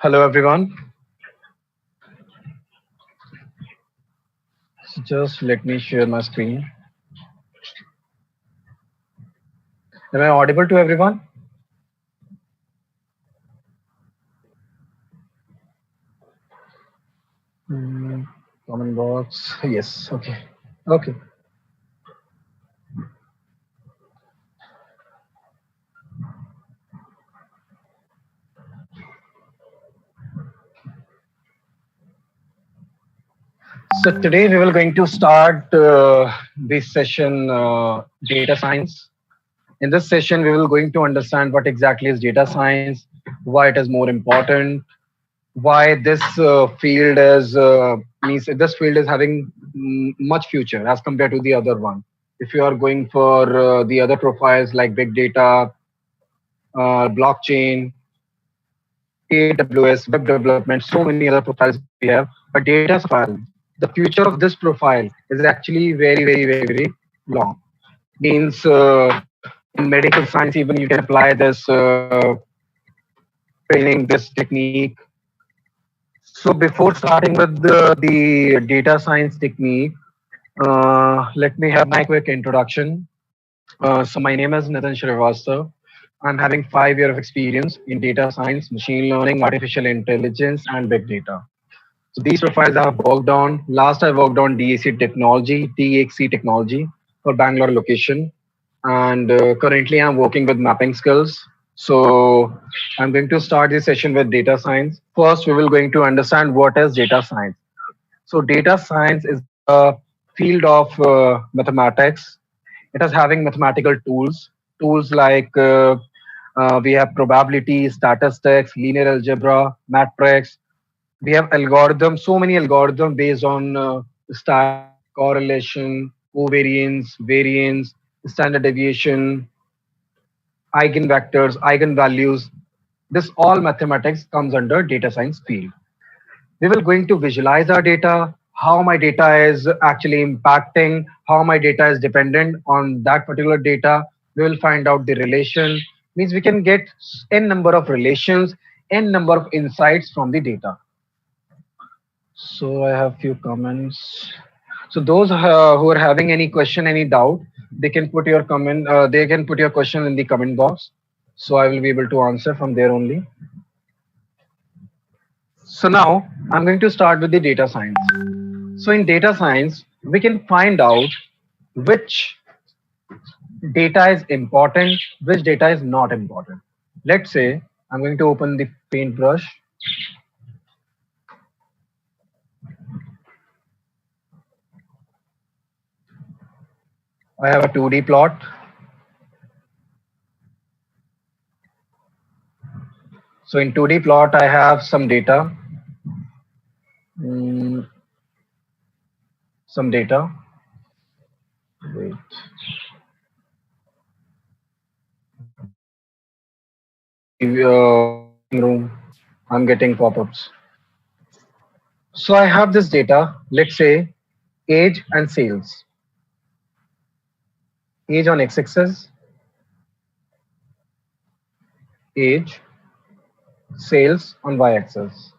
Hello, everyone. Just let me share my screen. Am I audible to everyone? Hmm, comment box. Yes. Okay. Okay. So today we will going to start this session, data science. In this session, we will going to understand what exactly is data science, why it is more important, why this field is means this field is having much future as compared to the other one. If you are going for the other profiles like big data, blockchain, AWS, web development, so many other profiles we have. But data profile, the future of this profile is actually very, very, very, very long. Means in medical science, even you can apply this training, this technique. So before starting with the data science technique, let me have my quick introduction. So my name is Nitin Shrivastava. I'm having 5 years of experience in data science, machine learning, artificial intelligence, and big data. So these profiles I have worked on. Last I worked on DAC technology, DXC technology for Bangalore location. And currently I'm working with mapping skills. So I'm going to start this session with data science. First, we will going to understand what is data science. So data science is a field of mathematics. It is having mathematical tools like we have probability, statistics, linear algebra, matrix. We have algorithms, so many algorithms based on stat, correlation, covariance, variance, standard deviation, eigenvectors, eigenvalues. This all mathematics comes under data science field. We will going to visualize our data, how my data is actually impacting, how my data is dependent on that particular data. We will find out the relation, means we can get n number of relations, n number of insights from the data. So I have few comments. So those who are having any question, any doubt, they can put your comment. They can put your question in the comment box. So I will be able to answer from there only. So now I'm going to start with the data science. So in data science, we can find out which data is important, which data is not important. Let's say I'm going to open the paintbrush. I have a 2D plot. So in 2D plot, I have some data. Mm, some data. Wait. The meeting room. I'm getting pop-ups. So I have this data. Let's say age and sales. Age on x-axis, age, sales on y-axis.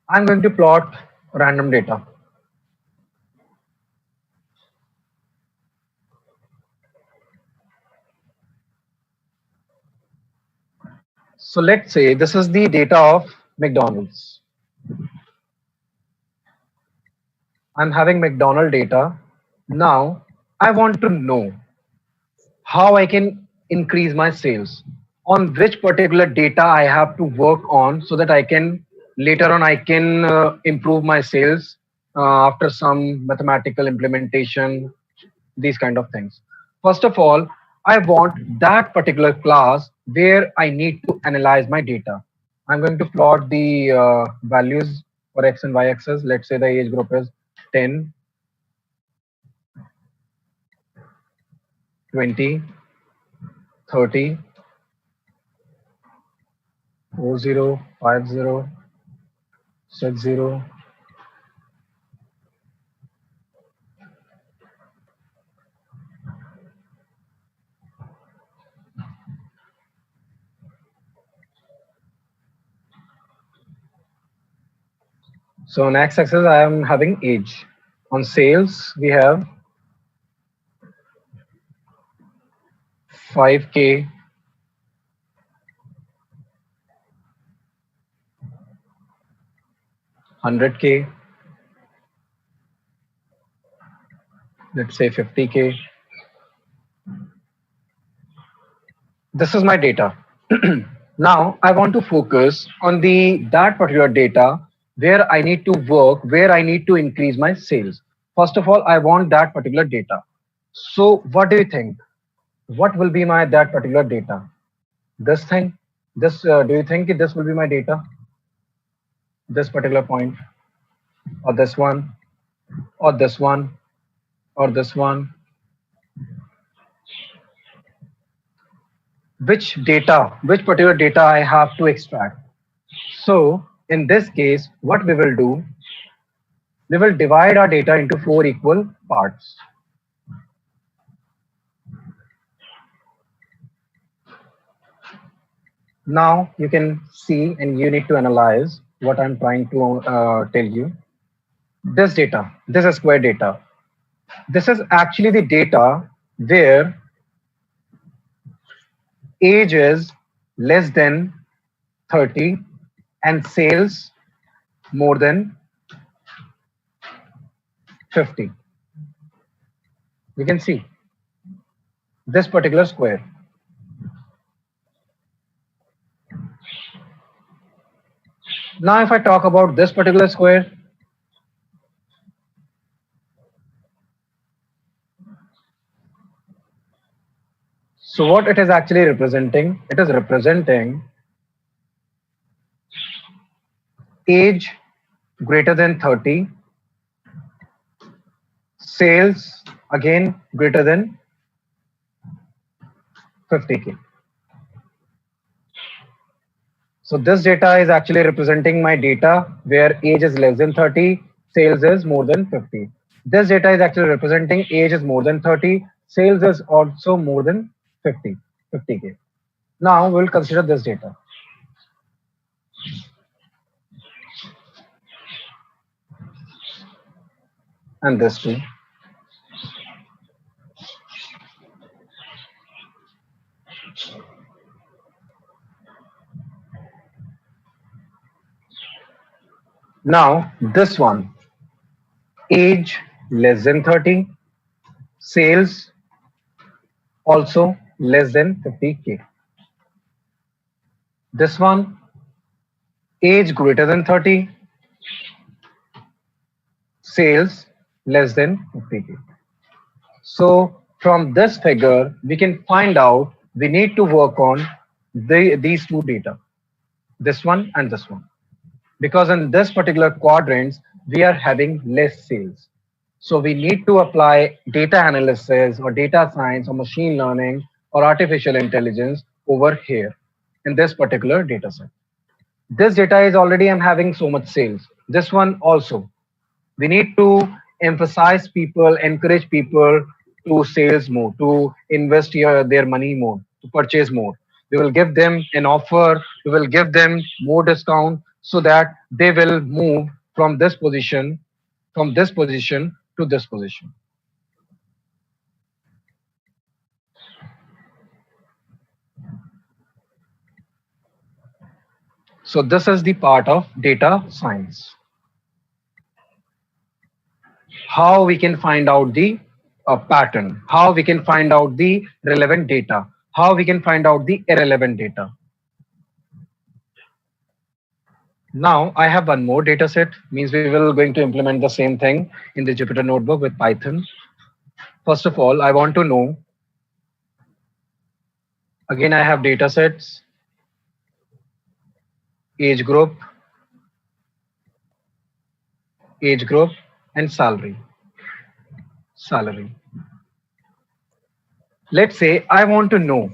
I'm going to plot random data. So let's say this is the data of McDonald's. I'm having McDonald data. Now I want to know how I can increase my sales, on which particular data I have to work on so that I can later on I can improve my sales after some mathematical implementation, these kind of things. First of all, I want that particular class where I need to analyze my data. I'm going to plot the values for x and y axis. Let's say the age group is 10, 20, 30, 40, 50, 60. So on x-axis, I am having age. On sales, we have 5K, 100K, let's say 50K. This is my data. Now I want to focus on the that particular data where I need to work, where I need to increase my sales. First of all, I want that particular data. So what do you think? What will be my that particular data? This thing? This do you think this will be my data? This particular point, or this one, or this one, or this one? Which particular data I have to extract? So in this case, what we will do, we will divide our data into four equal parts. Now you can see and you need to analyze what I'm trying to tell you. This data, this is square data. This is actually the data where age is less than 30 and sales more than 50. You can see this particular square. Now, if I talk about this particular square, so what it is actually representing? It is representing age greater than 30, sales again greater than 50K. So this data is actually representing my data where age is less than 30, sales is more than 50. This data is actually representing age is more than 30, sales is also more than 50K. Now we'll consider this data. And this too. Now this one, age less than 30, sales also less than 50K. This one, age greater than 30, sales less than 50K. So from this figure, we can find out we need to work on these two data, this one and this one. Because in this particular quadrants, we are having less sales. So we need to apply data analysis or data science or machine learning or artificial intelligence over here in this particular data set. This data is already I'm having so much sales. This one also. We need to emphasize people, encourage people to sales more, to invest their money more, to purchase more. We will give them an offer, we will give them more discount so that they will move from this position, to this position. So this is the part of data science. How we can find out the pattern, how we can find out the relevant data, how we can find out the irrelevant data. Now I have one more data set, means we will going to implement the same thing in the Jupyter notebook with Python. First of all, I want to know, again I have data sets, age group, and salary. Let's say I want to know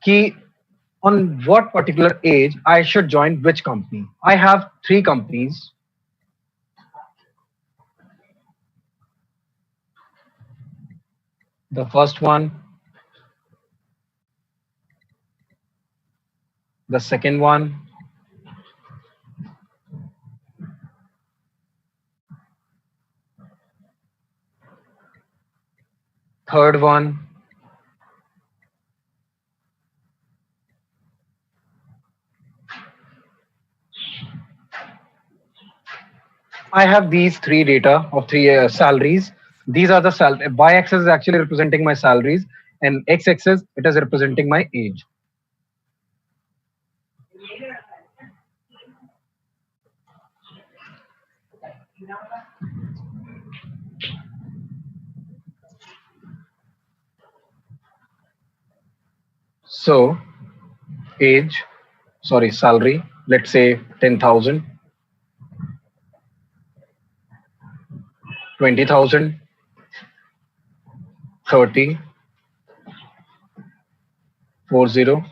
key on what particular age I should join which company. I have three companies. The first one, the second one, Third one, I have these three data of three salaries. These are the y-axis is actually representing my salaries, and x-axis it is representing my age. So age, sorry, salary, let's say 10,000, 20,000, 30, 40,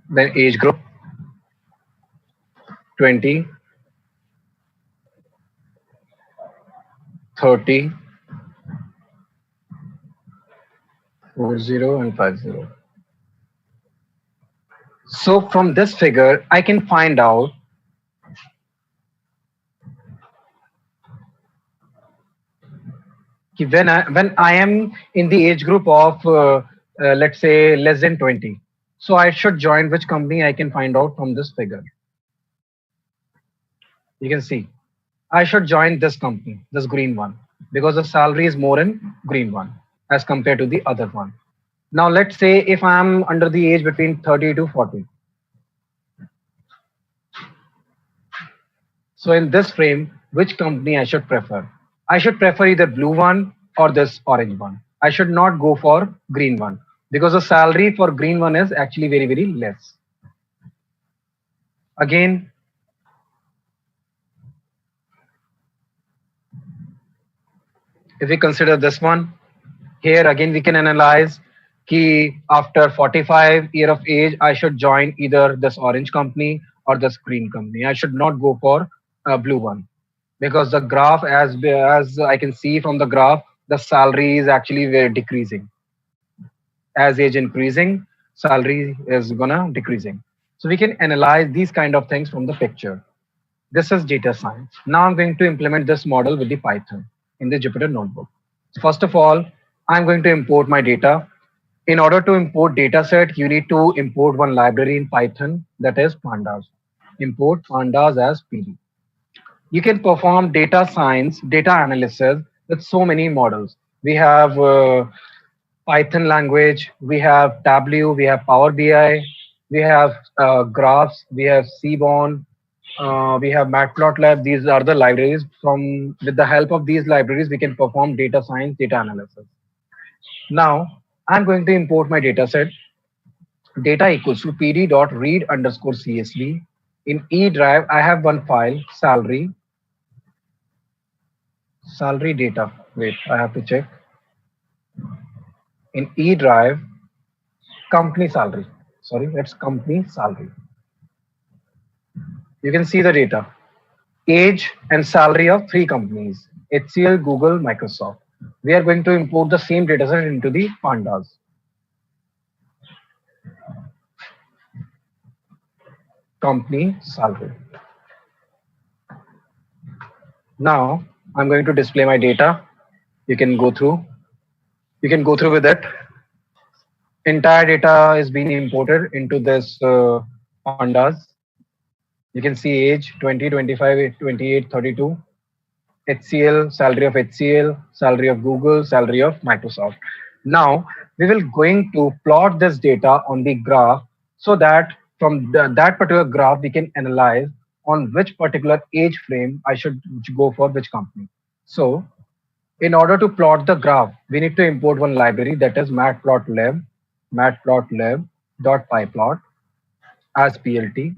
then age group 20, 30, 40, and 50. So from this figure, I can find out when I am in the age group of let's say less than 20, so I should join which company. I can find out from this figure. You can see I should join this company, this green one, because the salary is more in green one as compared to the other one. Now let's say if I am under the age between 30 to 40. So in this frame, which company I should prefer? I should prefer either blue one or this orange one. I should not go for green one because the salary for green one is actually very, very less. Again, if we consider this one, here again we can analyze key after 45 year of age, I should join either this orange company or this green company. I should not go for a blue one because the graph, as I can see from the graph, the salary is actually very decreasing. As age increasing, salary is gonna decreasing. So we can analyze these kind of things from the picture. This is data science. Now I'm going to implement this model with the Python in the Jupyter Notebook. First of all, I'm going to import my data. In order to import dataset, you need to import one library in Python, that is pandas. Import pandas as PD. You can perform data science, data analysis with so many models. We have Python language, we have Tableau, we have Power BI, we have graphs, we have Seaborn, we have Matplotlib. These are the libraries. From with the help of these libraries, we can perform data science, data analysis. Now, I'm going to import my data set. Data equals to pd.read underscore csv. In E drive, I have one file, salary data. Wait, I have to check. In E drive, company salary. Sorry, that's company salary. You can see the data. Age and salary of three companies, HCL, Google, Microsoft. We are going to import the same dataset into the pandas. Company salary. Now I'm going to display my data. You can go through. You can go through with it. Entire data is being imported into this pandas. You can see age 20, 25, 28, 32. HCL, salary of HCL, salary of Google, salary of Microsoft. Now we will going to plot this data on the graph so that from that particular graph we can analyze on which particular age frame I should go for which company. So in order to plot the graph, we need to import one library, that is matplotlib.pyplot as plt.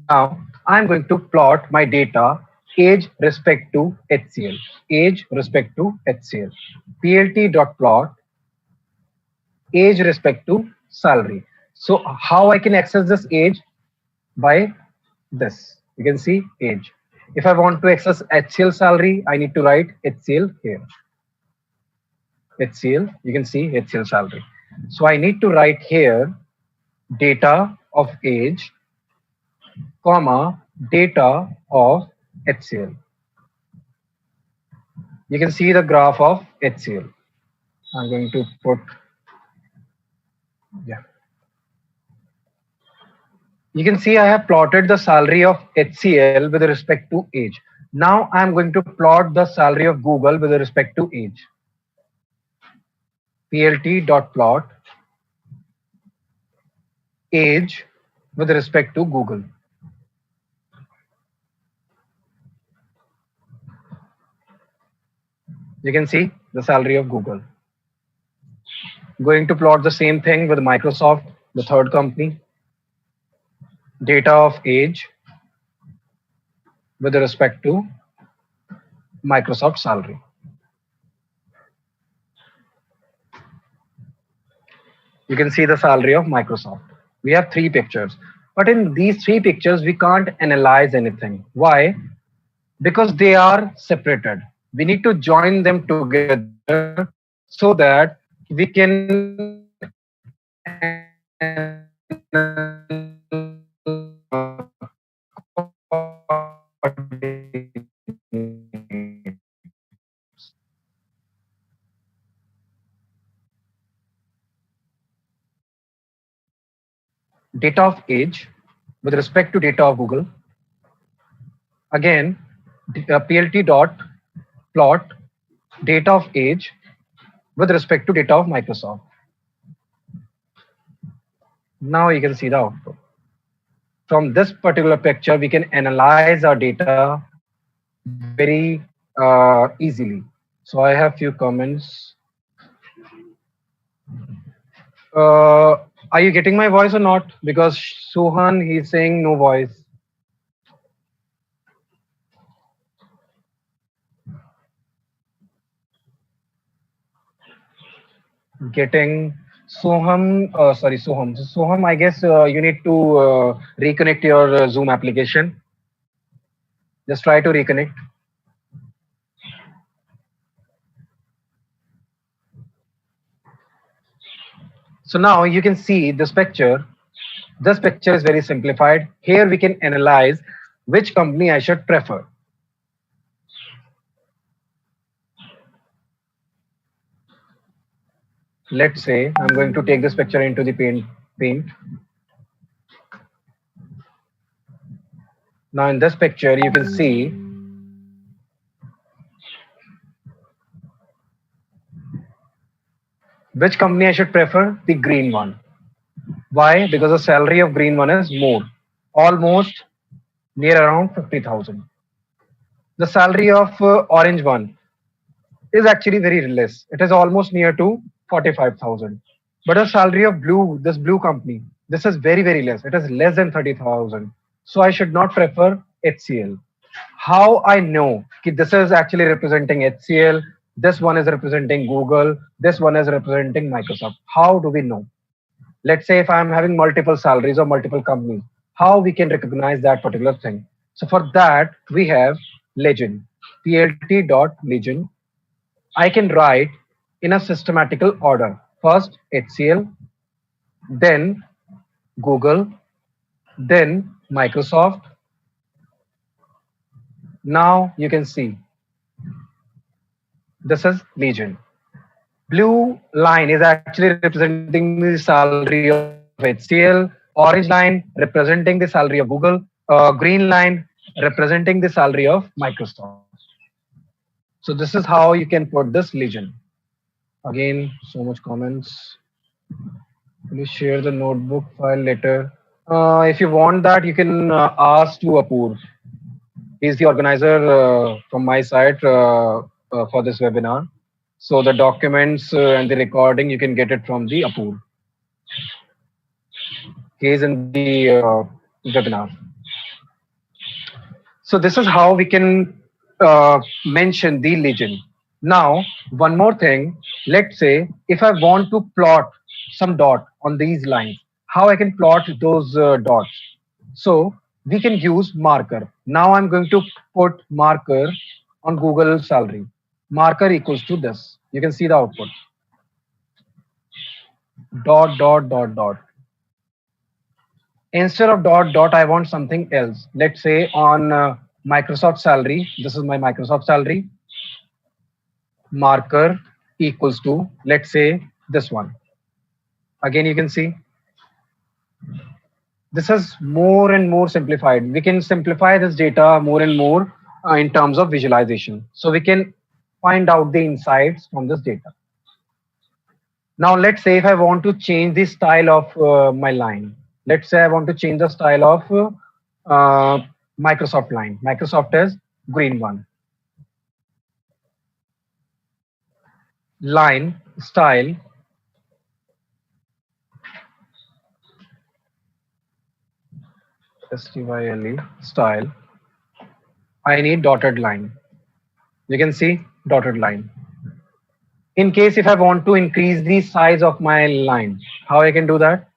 Now I'm going to plot my data age respect to HCL, age respect to HCL, plt.plot age respect to salary. So how I can access this age? By this. You can see age. If I want to access HCL salary, I need to write HCL here. HCL, you can see HCL salary. So I need to write here data of age, comma, data of HCL. You can see the graph of HCL. I'm going to put, yeah. You can see I have plotted the salary of HCL with respect to age. Now I'm going to plot the salary of Google with respect to age. PLT.plot age with respect to Google. You can see the salary of Google. Going to plot the same thing with Microsoft, the third company. Data of age with respect to Microsoft salary. You can see the salary of Microsoft. We have three pictures, but in these three pictures, we can't analyze anything. Why? Because they are separated. We need to join them together so that we can data of age with respect to data of Google. Again, PLT dot plot data of age with respect to data of Microsoft. Now you can see the output. From this particular picture, we can analyze our data very easily. So I have few comments. Uh, are you getting my voice or not? Because Suhan, he's saying no voice. Getting Soham, sorry, Soham. Soham, I guess you need to reconnect your Zoom application. Just try to reconnect. So now you can see this picture. This picture is very simplified. Here we can analyze which company I should prefer. Let's say I'm going to take this picture into the paint. Now in this picture, you can see which company I should prefer, the green one. Why? Because the salary of green one is more, almost near around 50,000. The salary of orange one is actually very less. It is almost near to 45,000. But the salary of this blue company, this is very, very less. It is less than 30,000. So I should not prefer HCL. How I know that this is actually representing HCL, this one is representing Google, this one is representing Microsoft. How do we know? Let's say if I'm having multiple salaries or multiple companies, how we can recognize that particular thing? So for that, we have legend, plt.legend. I can write in a systematical order. First HCL, then Google, then Microsoft. Now you can see this is Legion. Blue line is actually representing the salary of HCL. Orange line representing the salary of Google. Green line representing the salary of Microsoft. So this is how you can put this Legion. Again, so much comments. Will you share the notebook file later? If you want that, you can ask to Apoor. He's the organizer from my side for this webinar. So the documents and the recording, you can get it from the Apoor. He is in the webinar. So this is how we can mention the legend. Now, one more thing. Let's say if I want to plot some dot on these lines, how I can plot those dots. So we can use marker. Now I'm going to put marker on Google salary. Marker equals to this. You can see the output. Dot, dot, dot, dot. Instead of dot, dot, I want something else. Let's say on Microsoft salary. This is my Microsoft salary. marker equals to, let's say, this one. Again, you can see this is more and more simplified. We can simplify this data more and more in terms of visualization. So we can find out the insights from this data. Now, let's say if I want to change the style of my line. Let's say I want to change the style of Microsoft line. Microsoft is green one. Line, style, style, style. I need dotted line. You can see dotted line. In case if I want to increase the size of my line, how I can do that?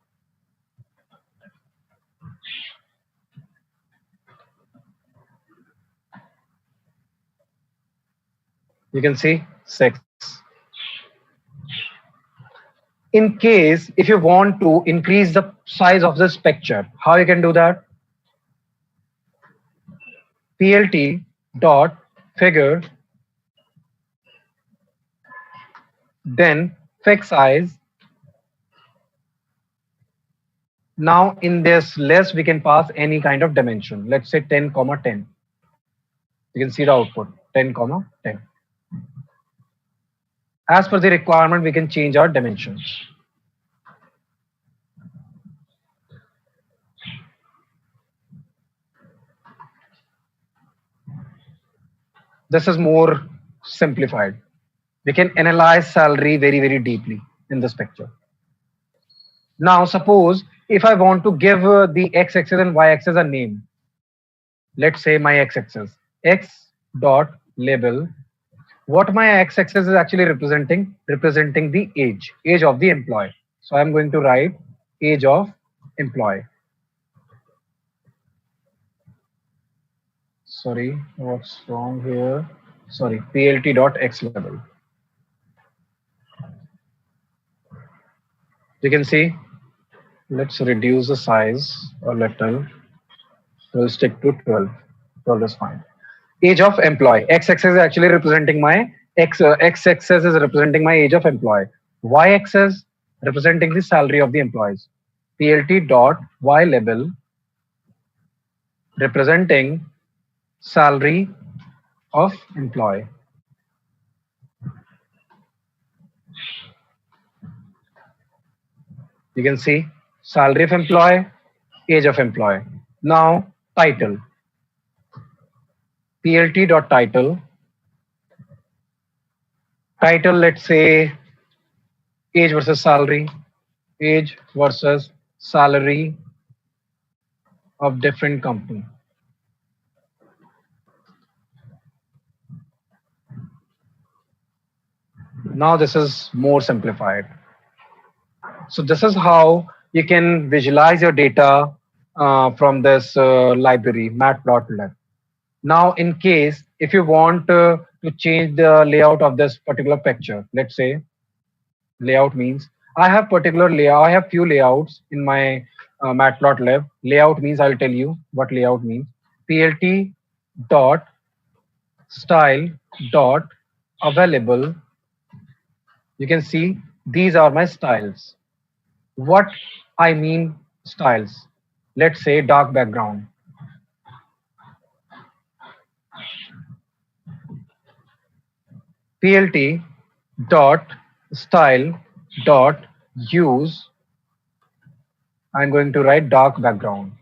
You can see 6. In case if you want to increase the size of this picture, how you can do that? PLT dot figure, then fix size. Now in this list we can pass any kind of dimension. Let's say 10 comma 10. You can see the output 10 comma 10. As per the requirement, we can change our dimensions. This is more simplified. We can analyze salary very, very deeply in this picture. Now, suppose if I want to give the x-axis and y-axis a name, let's say my x-axis, x dot label. What my x-axis is actually representing the age of the employee. So I'm going to write age of employee. Sorry, what's wrong here? Sorry, plt dot x level. You can see, let's reduce the size a little. We'll stick to 12. 12 is fine. Age of employee. X-axis is actually representing my x-axis is representing my age of employee. Y-axis representing the salary of the employees. PLT dot Y label representing salary of employee. You can see salary of employee, age of employee. Now title. PLT dot title. Title, let's say age versus salary, age versus salary of different company. Now this is more simplified. So this is how you can visualize your data from this library, matplotlib. Now, in case if you want to change the layout of this particular picture, let's say layout means I have particular layout. I have few layouts in my matplotlib. Layout means I'll tell you what layout means. PLT dot style dot available. You can see these are my styles. What I mean styles. Let's say dark background. PLT dot style dot use. I'm going to write dark background.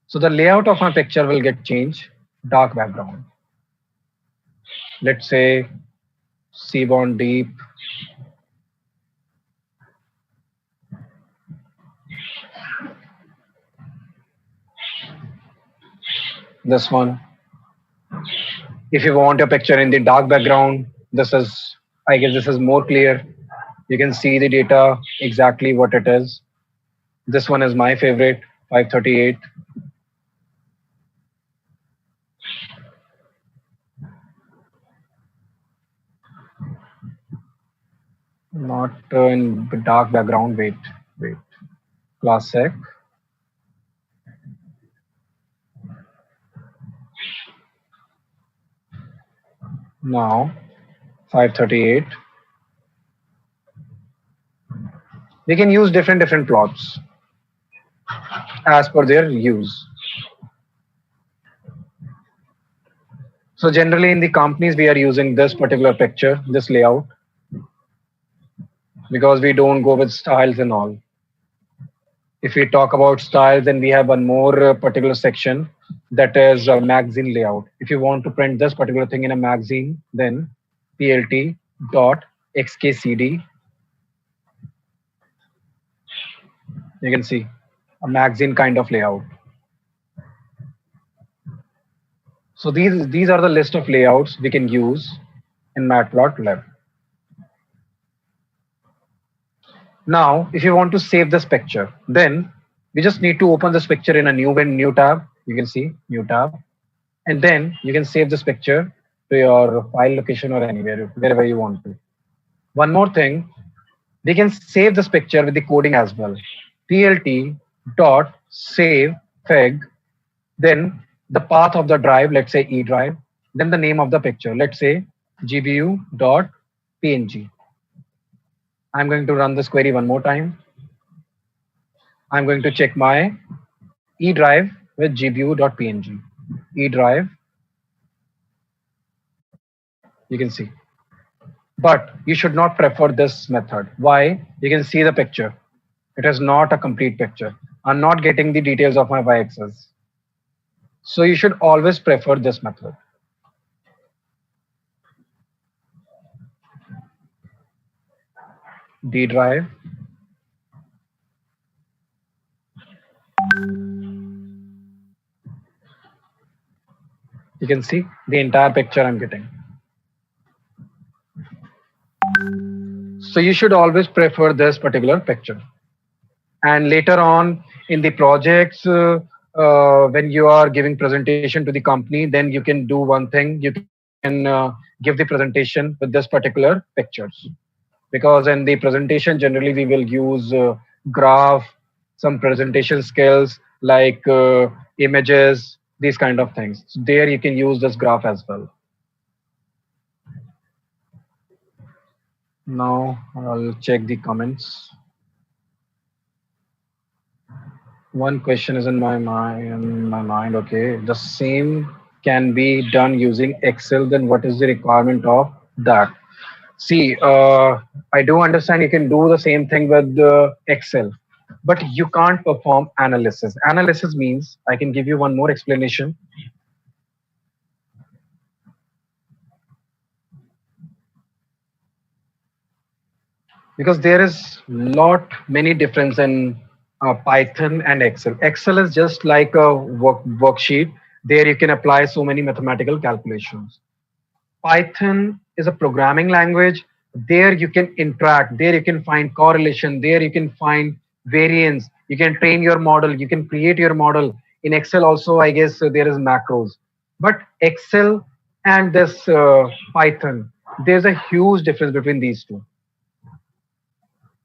So the layout of my picture will get changed. Dark background. Let's say Seaborn Deep. This one. If you want your picture in the dark background, this is, I guess this is more clear. You can see the data exactly what it is. This one is my favorite, 538. Not in dark background. Wait. Classic. Now 538. We can use different plots as per their use. So generally in the companies, we are using this particular picture, this layout, because we don't go with styles and all. If we talk about styles, then we have one more particular section, that is a magazine layout. If you want to print this particular thing in a magazine, then plt dot xkcd, you can see a magazine kind of layout. So these are the list of layouts we can use in Matplotlib. Now, if you want to save this picture, then we just need to open this picture in a new tab. You can see new tab, and then you can save this picture to your file location or anywhere, wherever you want to. One more thing, we can save this picture with the coding as well. plt dot save fig, then the path of the drive, let's say E drive, then the name of the picture, let's say gbu dot png. I'm going to run this query one more time. I'm going to check my E drive with gbu.png. E drive, you can see. But you should not prefer this method. Why? You can see the picture. It is not a complete picture. I'm not getting the details of my y-axis. So you should always prefer this method. D drive. You can see the entire picture I'm getting. So you should always prefer this particular picture. And later on in the projects, when you are giving presentation to the company, then you can do one thing. You can give the presentation with this particular pictures. Because in the presentation, generally we will use graph, some presentation skills like images, these kind of things. So there you can use this graph as well. Now I'll check the comments. One question is in my mind. Okay, the same can be done using Excel. Then what is the requirement of that? See, I do understand you can do the same thing with Excel, but you can't perform analysis. Analysis means, I can give you one more explanation. Because there is lot many difference in Python and Excel. Excel is just like a worksheet. There you can apply so many mathematical calculations. Python is a programming language. There you can interact. There you can find correlation. There you can find variance. You can train your model. You can create your model. In Excel also, I guess there is macros. But Excel and this Python, there's a huge difference between these two.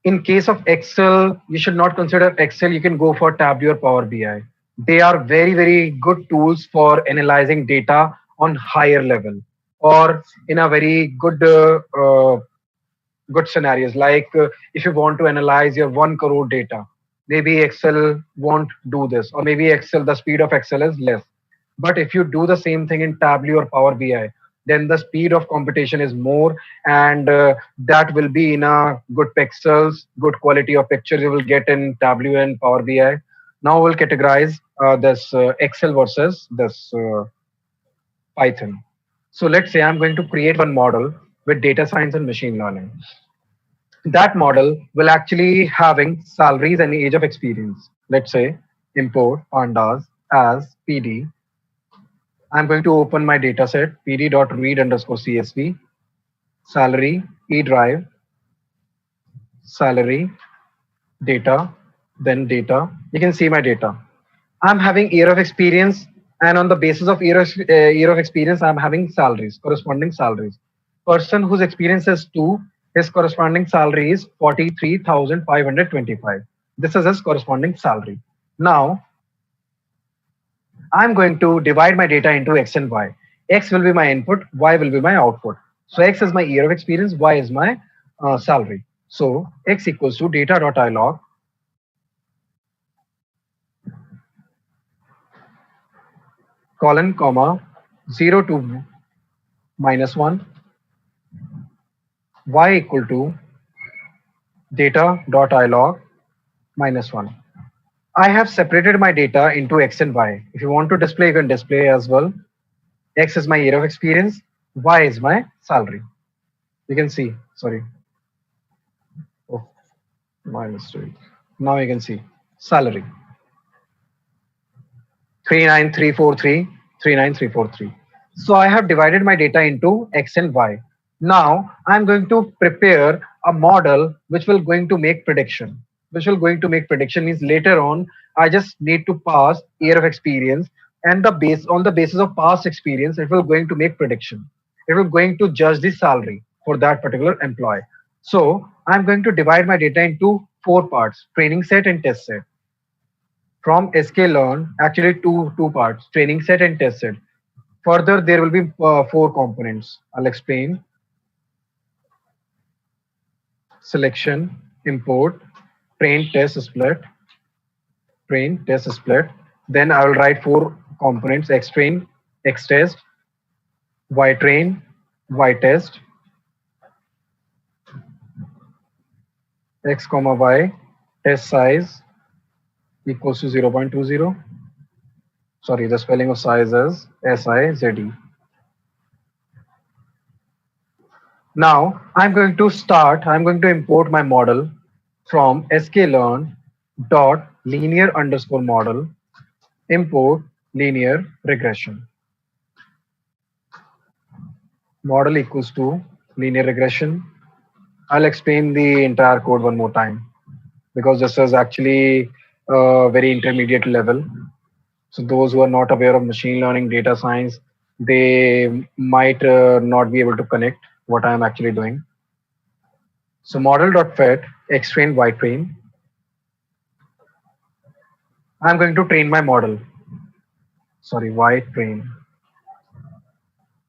In case of Excel, you should not consider Excel. You can go for Tableau or Power BI. They are very good tools for analyzing data on higher level or in a very good scenarios. Like if you want to analyze your 1 crore data, maybe Excel won't do this, or maybe Excel, the speed of Excel is less. But if you do the same thing in Tableau or Power BI, then the speed of computation is more, and that will be in a good pixels, good quality of pictures you will get in Tableau and Power BI. Now we'll categorize this Excel versus this Python. So let's say I'm going to create one model with data science and machine learning. That model will actually having salaries and age of experience. Let's say import pandas as PD. I'm going to open my data set pd.read underscore CSV, salary, E drive, salary, data, then data. You can see my data. I'm having year of experience, and on the basis of year of experience, I'm having salaries, corresponding salaries. Person whose experience is 2, his corresponding salary is 43,525. This is his corresponding salary. Now, I'm going to divide my data into X and Y. X will be my input, Y will be my output. So X is my year of experience, Y is my salary. So X equals to data.ilog colon comma 0 to -1, Y equal to data.ilog -1. I have separated my data into X and Y. If you want to display, you can display as well. X is my year of experience, Y is my salary. You can see, sorry. Oh, my mistake. Now you can see salary 39343, 39343. So I have divided my data into X and Y. Now I'm going to prepare a model which will going to make prediction. Which will going to make prediction means later on I just need to pass year of experience, and the base on the basis of past experience it will going to make prediction. It will going to judge the salary for that particular employee. So I'm going to divide my data into four parts: training set and test set. From sklearn, actually two parts: training set and test set. Further, there will be four components. I'll explain: selection, import, train, test, split, train, test, split. Then I will write four components: X train, X test, Y train, Y test, X comma Y test size equals to 0.20. Sorry, the spelling of size is SIZE. Now I'm going to import my model from sklearn dot linear underscore model import linear regression. Model equals to linear regression. I'll explain the entire code one more time because this is actually a very intermediate level. So those who are not aware of machine learning, data science, they might not be able to connect what I am actually doing. So model.fit X train Y train. I'm going to train my model. Sorry, Y train.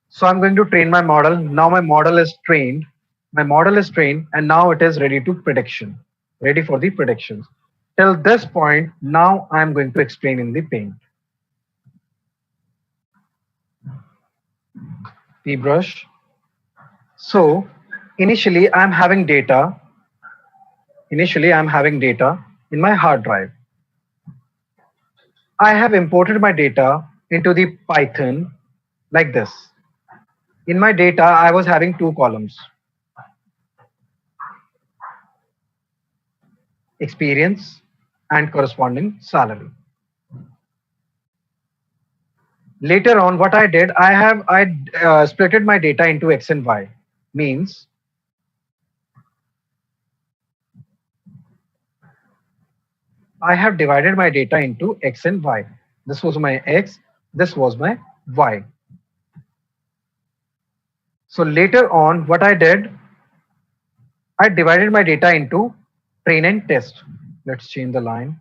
So I'm going to train my model. Now my model is trained. My model is trained and now it is ready to prediction, ready for the predictions. Till this point, now I'm going to explain in the paint. Brush. So initially I'm having data. Initially I'm having data in my hard drive. I have imported my data into the Python like this. In my data, I was having two columns: experience and corresponding salary. Later on, what I did, I splitted my data into X and Y. Means I have divided my data into X and Y. This was my X, this was my Y. So later on, what I did, I divided my data into train and test. Let's change the line.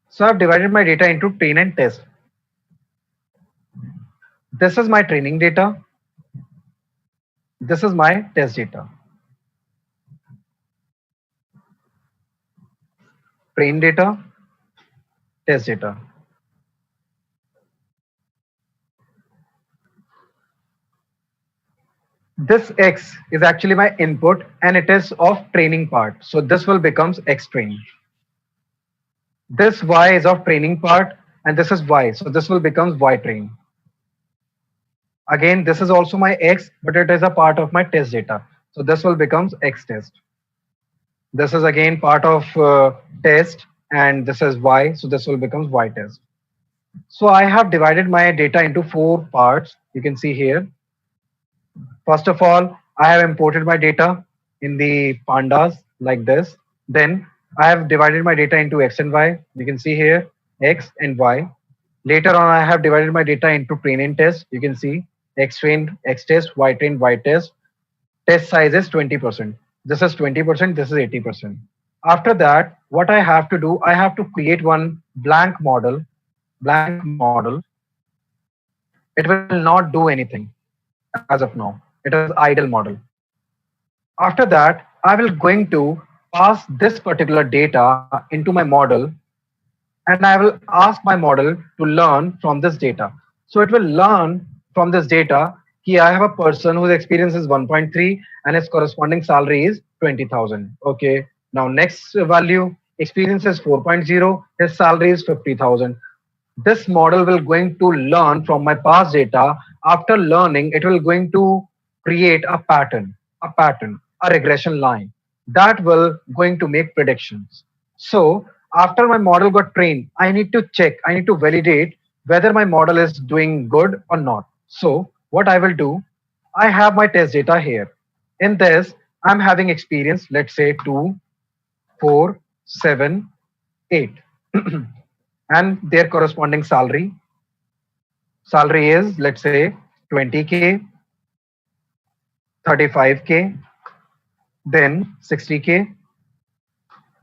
So I've divided my data into train and test. This is my training data. This is my test data. Train data, test data. This X is actually my input and it is of training part. So this will becomes X train. This Y is of training part and this is Y. So this will becomes Y train. Again, this is also my X, but it is a part of my test data. So this will becomes X test. This is again part of test and this is Y. So this will becomes Y test. So I have divided my data into four parts. You can see here. First of all, I have imported my data in the pandas like this. Then I have divided my data into X and Y. You can see here X and Y. Later on, I have divided my data into train and test. You can see X train, X test, Y train, Y test. Test size is 20%. This is 20%, this is 80%. After that, what I have to do, I have to create one blank model It will not do anything as of now. It is idle model. After that, I will going to pass this particular data into my model, and I will ask my model to learn from this data. So it will learn from this data. Here I have a person whose experience is 1.3 and his corresponding salary is 20,000. Okay. Now next value, experience is 4.0, his salary is 50,000. This model will going to learn from my past data. After learning, it will going to create a regression line that will going to make predictions. So after my model got trained, I need to check, I need to validate whether my model is doing good or not. So what I will do, I have my test data here. In this, I'm having experience, let's say 2, 4, 7, 8. And their corresponding salary. Salary is, let's say, 20K, 35K, then 60K,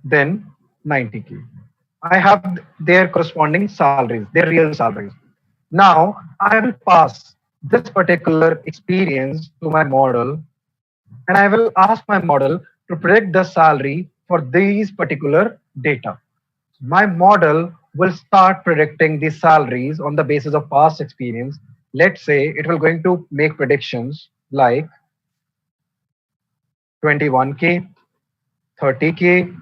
then 90K. I have their corresponding salaries, their real salaries. Now I will pass this particular experience to my model, and I will ask my model to predict the salary for these particular data. My model will start predicting the salaries on the basis of past experience. Let's say it will going to make predictions like 21K, 30K,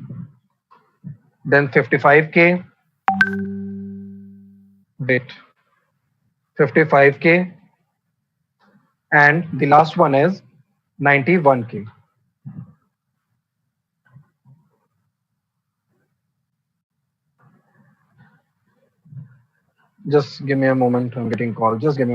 then 55K, wait, 55K, and the last one is 91K. Just give me a moment. I'm getting called. Just give me.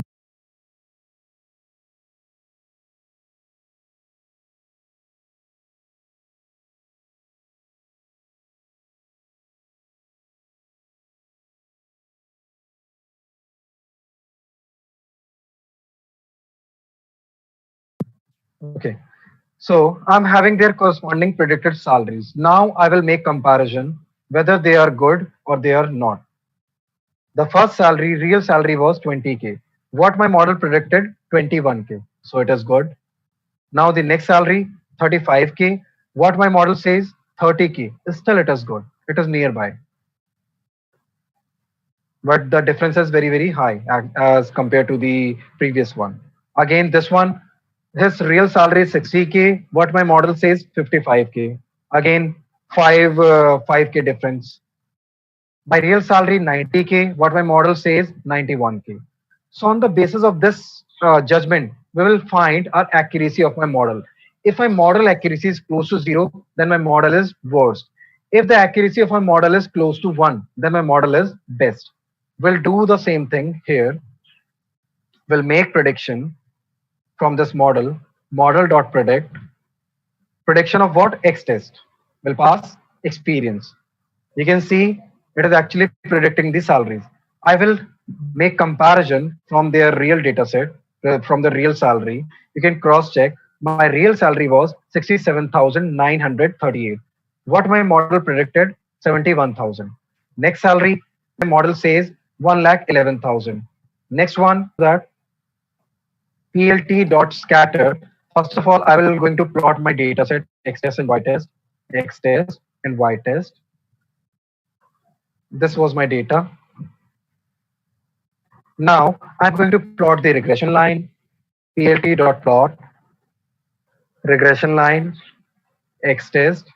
Okay. So I'm having their corresponding predicted salaries. Now I will make comparison whether they are good or they are not. The first salary, real salary was 20K. What my model predicted, 21K. So it is good. Now the next salary, 35K. What my model says, 30K. Still it is good. It is nearby. But the difference is very, very high as compared to the previous one. Again, this one, his real salary is 60K. What my model says, 55K. Again, 5K difference. My real salary 90K, what my model says 91K. So on the basis of this judgment, we will find our accuracy of my model. If my model accuracy is close to 0, then my model is worst. If the accuracy of my model is close to 1, then my model is best. We'll do the same thing here. We'll make prediction from this model, model.predict, prediction of what? X test will pass experience. You can see it is actually predicting the salaries. I will make comparison from their real data set, from the real salary. You can cross check. My real salary was 67,938. What my model predicted, 71,000. Next salary, my model says 1,11,000. Next one, that plt.scatter. First of all, I will going to plot my data set, X test and Y test, X test and Y test. This was my data. Now I'm going to plot the regression line, plt.plot, regression line, X test,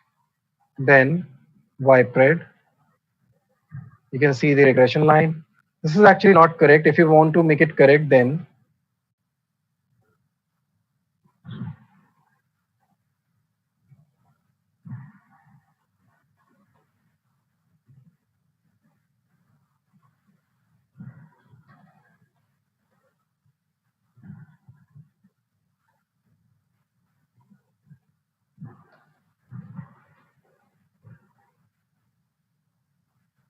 then ypred. You can see the regression line. This is actually not correct. If you want to make it correct, then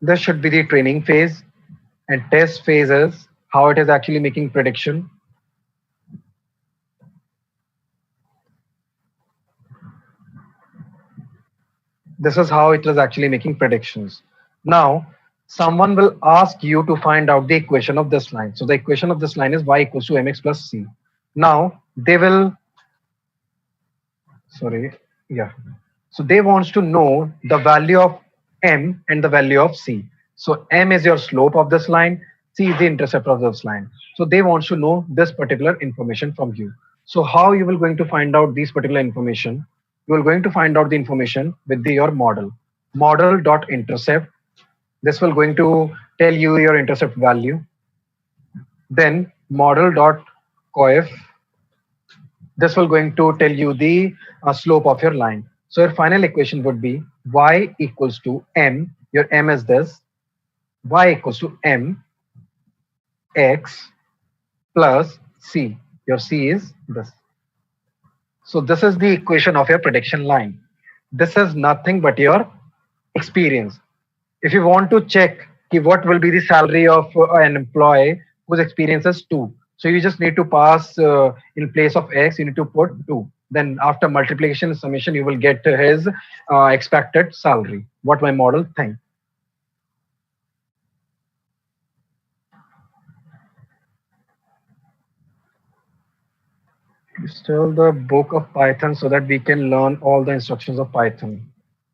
this should be the training phase, and test phase is how it is actually making prediction. This is how it is actually making predictions. Now, someone will ask you to find out the equation of this line. So the equation of this line is y equals to mx plus c. Now they will, sorry, yeah. So they wants to know the value of m and the value of c. So m is your slope of this line, c is the intercept of this line. So they want to know this particular information from you. So how you will going to find out these particular information? You are going to find out the information with your model. Model dot intercept. This will going to tell you your intercept value. Then model dot coef. This will going to tell you the slope of your line. So your final equation would be y equals to m. Your m is this. Y equals to m x plus c. Your c is this. So this is the equation of your prediction line. This is nothing but your experience. If you want to check what will be the salary of an employee whose experience is 2, so you just need to pass in place of x, you need to put 2. Then after multiplication and summation, you will get his expected salary. What my model thinks. Still the book of Python so that we can learn all the instructions of Python.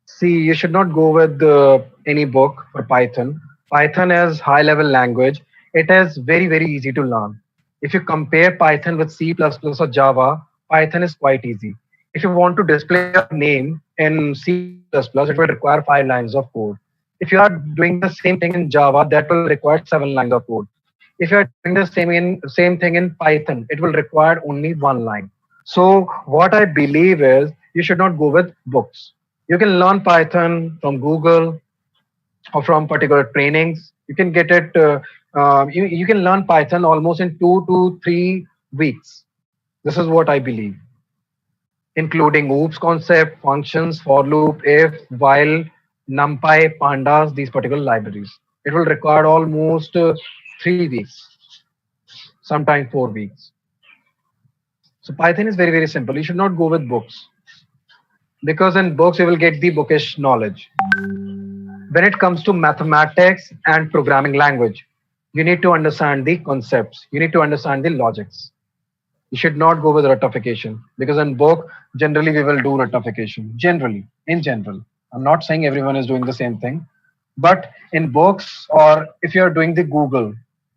See, you should not go with any book for Python. Python is high level language. It is very, very easy to learn. If you compare Python with C++ or Java, Python is quite easy. If you want to display a name in C++, it will require 5 lines of code. If you are doing the same thing in Java, that will require 7 lines of code. If you are doing the same thing in Python, it will require only 1 line. So what I believe is you should not go with books. You can learn Python from Google or from particular trainings. You can get it. You can learn Python almost in 2 to 3 weeks. This is what I believe, including OOPS concept, functions, for loop, if, while, NumPy, pandas, these particular libraries. It will require almost 3 weeks, sometimes 4 weeks. So Python is very, very simple. You should not go with books because in books you will get the bookish knowledge. When it comes to mathematics and programming language, you need to understand the concepts. You need to understand the logics. You should not go with rectification because in book, generally we will do rectification. Generally, in general. I'm not saying everyone is doing the same thing, but in books or if you're doing the Google,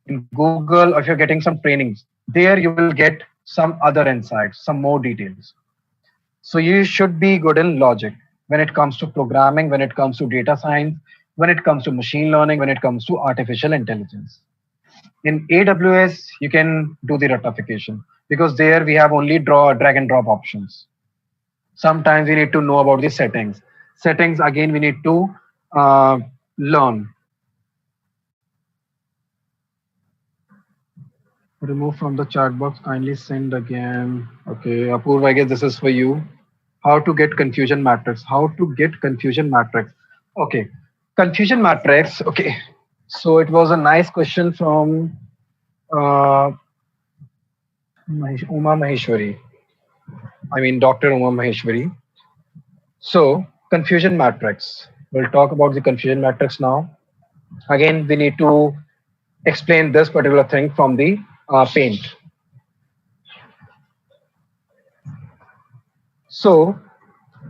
in Google, or if you're getting some trainings, there you will get some other insights, some more details. So you should be good in logic when it comes to programming, when it comes to data science, when it comes to machine learning, when it comes to artificial intelligence. In AWS, you can do the rectification because there we have only drag and drop options. Sometimes we need to know about the settings. Settings, again, we need to learn. Remove from the chat box, kindly send again. Okay, Apurva, I guess this is for you. How to get confusion matrix? How to get confusion matrix? Okay, confusion matrix. Okay, so it was a nice question from uh, Uma Maheshwari. I mean, Dr. Uma Maheshwari. So, confusion matrix. We'll talk about the confusion matrix now. Again, we need to explain this particular thing from the paint. So,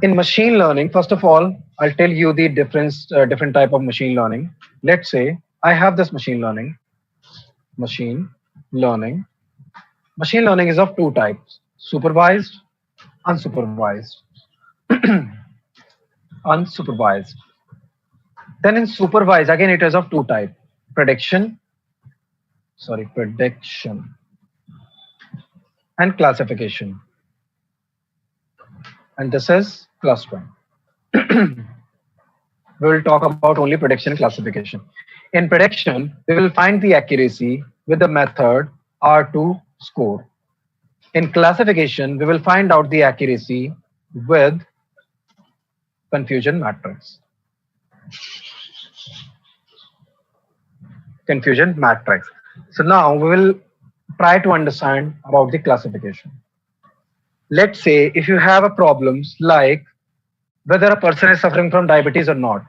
in machine learning, first of all, I'll tell you the different type of machine learning. Let's say I have this machine learning. Machine learning. Machine learning is of 2 types: supervised, unsupervised. Unsupervised. Then in supervised, again it is of 2 types: prediction, prediction, and classification. And this is clustering. We will talk about only prediction and classification. In prediction, we will find the accuracy with the method R2 score. In classification, we will find out the accuracy with confusion matrix. Confusion matrix. So now we will try to understand about the classification. Let's say if you have a problems like whether a person is suffering from diabetes or not.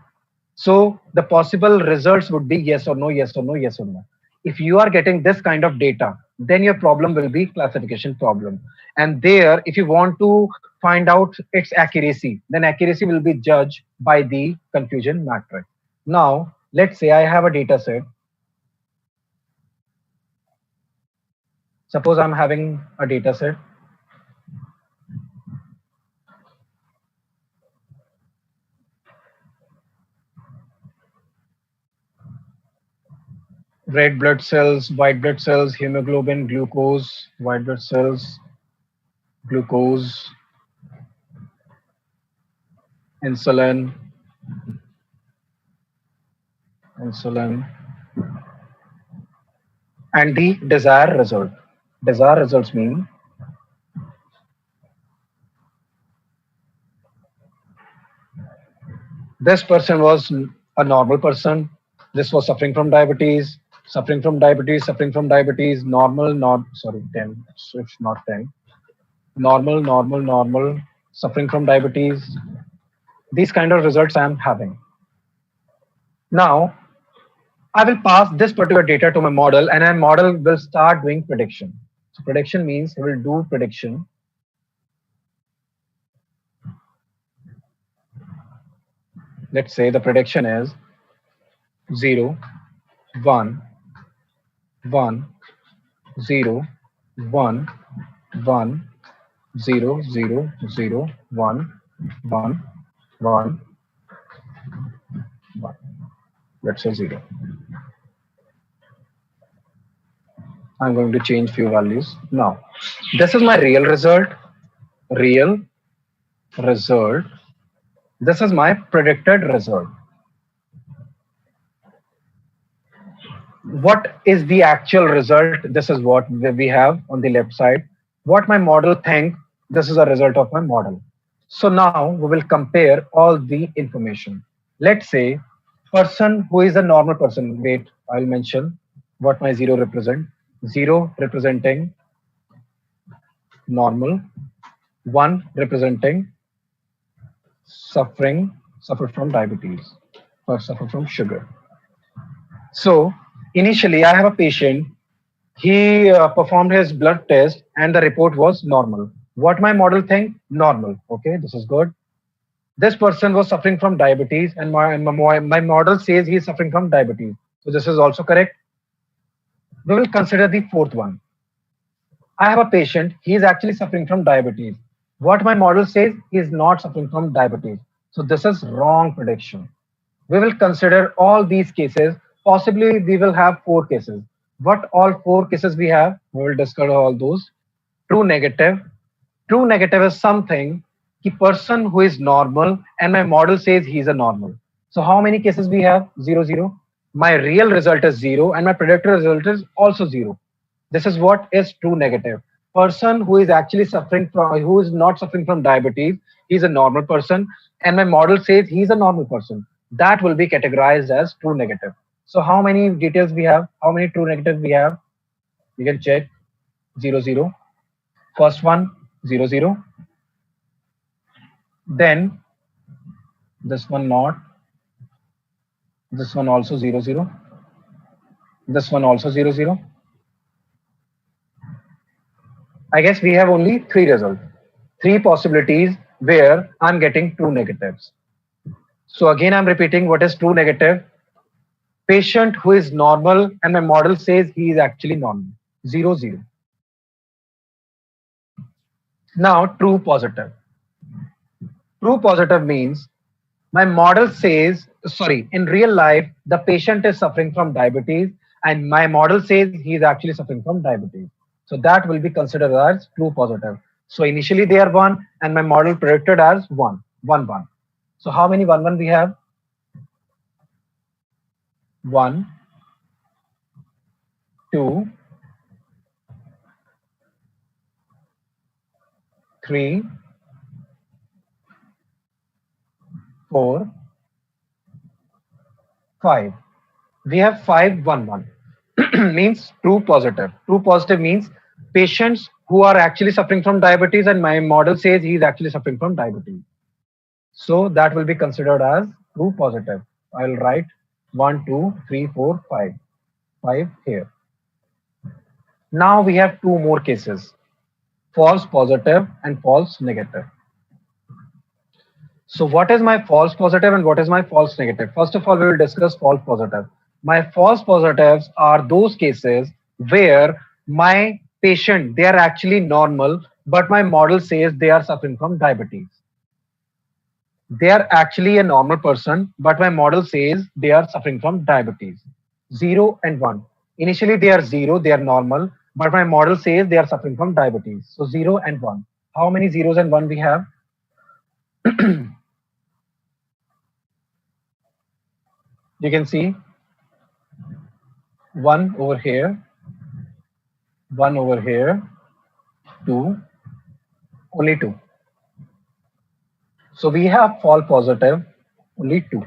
So the possible results would be yes or no, yes or no, yes or no. If you are getting this kind of data, then your problem will be classification problem. And there, if you want to find out its accuracy, then accuracy will be judged by the confusion matrix. Now, let's say I have a data set. Suppose I'm having a data set. Red blood cells, white blood cells, hemoglobin, glucose, white blood cells, glucose, insulin, insulin, and the desired result. Desired results mean this person was a normal person. This was suffering from diabetes, suffering from diabetes, suffering from diabetes, normal, not sorry, 10, it's not 10. Normal, normal, normal, suffering from diabetes. These kind of results I am having. Now, I will pass this particular data to my model and my model will start doing prediction. So prediction means it will do prediction. Let's say the prediction is 0, 1, 1, 0, 1, 1, 0, 0, 0, 1, 1, 1, 1. Let's say 0. I'm going to change few values. Now, this is my real result. Real result. This is my predicted result. What is the actual result? This is what we have on the left side. What my model think, this is a result of my model. So now we will compare all the information. Let's say person who is a normal person. Wait, I'll mention what my 0 represent. 0 representing normal, 1 representing suffer from diabetes or suffer from sugar. So initially I have a patient. He performed his blood test and the report was normal. What my model think? Normal. Okay, this is good. This person was suffering from diabetes and my model says he is suffering from diabetes. So this is also correct. We will consider the fourth one. I have a patient, he is actually suffering from diabetes. What my model says, he is not suffering from diabetes. So this is wrong prediction. We will consider all these cases. Possibly we will have 4 cases. What all 4 cases we have? We will discuss all those. True negative. True negative is something, the person who is normal and my model says he is a normal. So how many cases we have? 0, 0. My real result is 0 and my predicted result is also 0. This is what is true negative. Person who is actually suffering from, who is not suffering from diabetes, he's a normal person, and my model says he's a normal person. That will be categorized as true negative. So how many details we have? How many true negatives we have? You can check. 0, 0. First one, 0, 0. Then this one not. This one also 0, 0. This one also 0, 0. I guess we have only 3 results, 3 possibilities where I'm getting true negatives. So again, I'm repeating what is true negative. Patient who is normal and my model says he is actually normal. 0, 0. Now true positive. True positive means my model says, sorry, in real life, the patient is suffering from diabetes and my model says he is actually suffering from diabetes. So that will be considered as true positive. So initially they are 1 and my model predicted as 1, 1, 1. So how many 1, 1 we have? 1, 2, 3, 4, 5. We have 5, 1, 1. Means true positive. True positive means patients who are actually suffering from diabetes and my model says he is actually suffering from diabetes. So that will be considered as true positive. I'll write 1, 2, 3, 4, 5. 5 here. Now we have two more cases, false positive and false negative. So what is my false positive and what is my false negative? First of all, we will discuss false positive. My false positives are those cases where my patient, they are actually normal, but my model says they are suffering from diabetes. They are actually a normal person, but my model says they are suffering from diabetes. 0 and 1. Initially, they are 0, they are normal, but my model says they are suffering from diabetes. So 0 and 1. How many zeros and 1 we have? You can see 1 over here, 1 over here, 2, only 2. So we have false positive, only 2.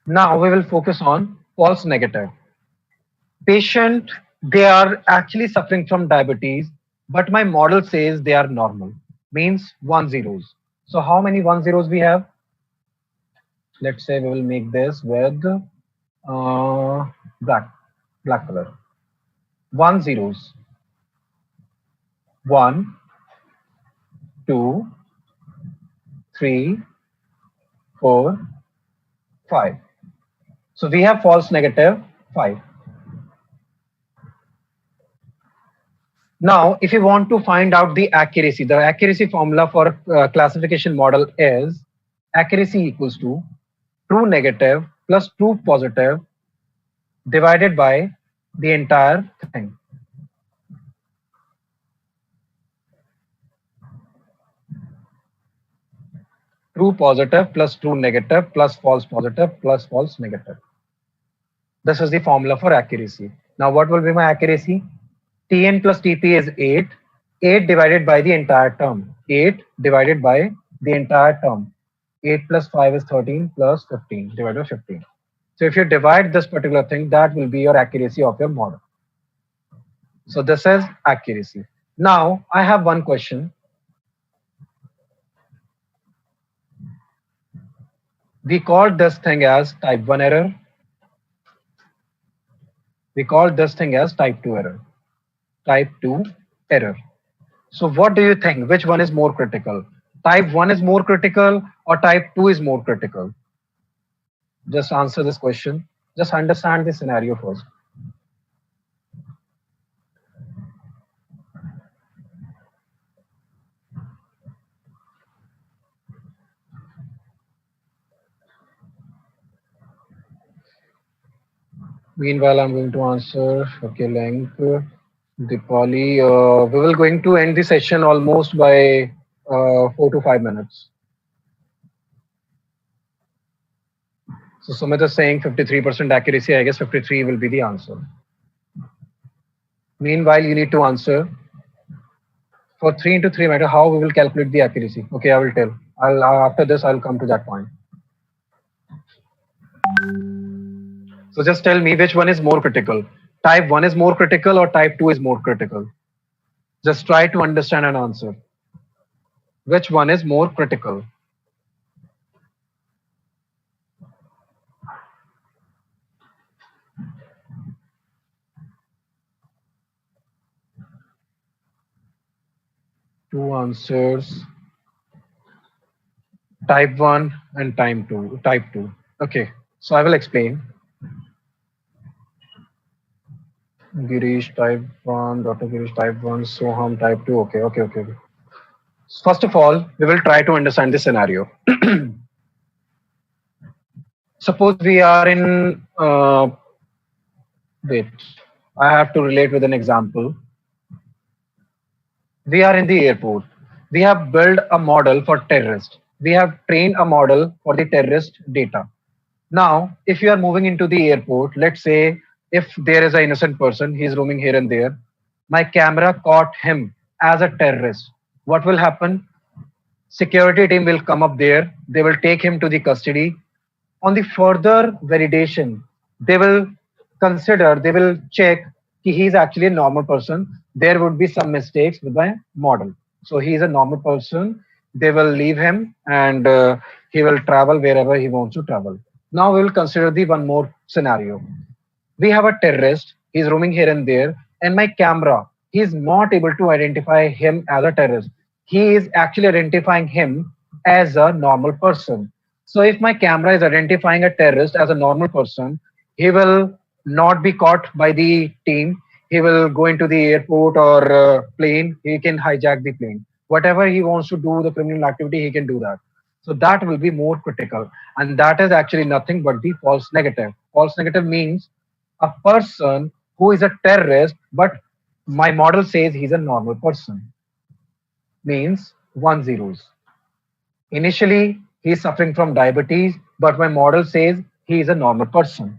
Now we will focus on false negative. Patient, they are actually suffering from diabetes, but my model says they are normal, means 1 zeros. So how many 1 zeros we have? Let's say we will make this with black color. 1 zeros. 1, 2, 3, 4, 5. So we have false negative 5. Now, if you want to find out the accuracy formula for classification model is accuracy equals to true negative plus true positive divided by the entire thing. True positive plus true negative plus false positive plus false negative. This is the formula for accuracy. Now, what will be my accuracy? Tn plus Tp is 8. 8 divided by the entire term. 8 divided by the entire term. 8 plus 5 is 13 plus 15 divided by 15. So if you divide this particular thing, that will be your accuracy of your model. So this is accuracy. Now I have one question. We call this thing as type 1 error. We call this thing as type 2 error. Type 2 error. So what do you think? Which one is more critical? Type 1 is more critical or type 2 is more critical? Just answer this question. Just understand the scenario first. Meanwhile, I'm going to answer. Okay, length. Dipali, we will going to end the session almost by 4 to 5 minutes. So Sumit is saying 53% accuracy. I guess 53 will be the answer. Meanwhile, you need to answer for 3 into 3 matter how we will calculate the accuracy. Okay, I will tell. After this, I'll come to that point. So just tell me which one is more critical. Type 1 is more critical or type 2 is more critical? Just try to understand and answer. Which one is more critical? Two answers. Type 1 and type 2. Type 2. Okay, so I will explain. Girish type 1, Dr. Girish type 1, Soham type 2. Okay. First of all, we will try to understand the scenario. Suppose we are in, wait, I have to relate with an example. We are in the airport. We have built a model for terrorists. We have trained a model for the terrorist data. Now, if you are moving into the airport, let's say if there is an innocent person, he's roaming here and there, my camera caught him as a terrorist. What will happen? Security team will come up there. They will take him to the custody. On the further validation, they will consider, they will check he is actually a normal person. There would be some mistakes with my model. So he is a normal person. They will leave him, and he will travel wherever he wants to travel. Now we will consider the one more scenario. We have a terrorist, he's roaming here and there, and my camera, he's not able to identify him as a terrorist. He is actually identifying him as a normal person. So if my camera is identifying a terrorist as a normal person, he will not be caught by the team. He will go into the airport or plane. He can hijack the plane. Whatever he wants to do, the criminal activity, he can do that. So that will be more critical. And that is actually nothing but the false negative. False negative means a person who is a terrorist, but my model says he's a normal person, means one zeros. Initially, he's suffering from diabetes, but my model says he is a normal person.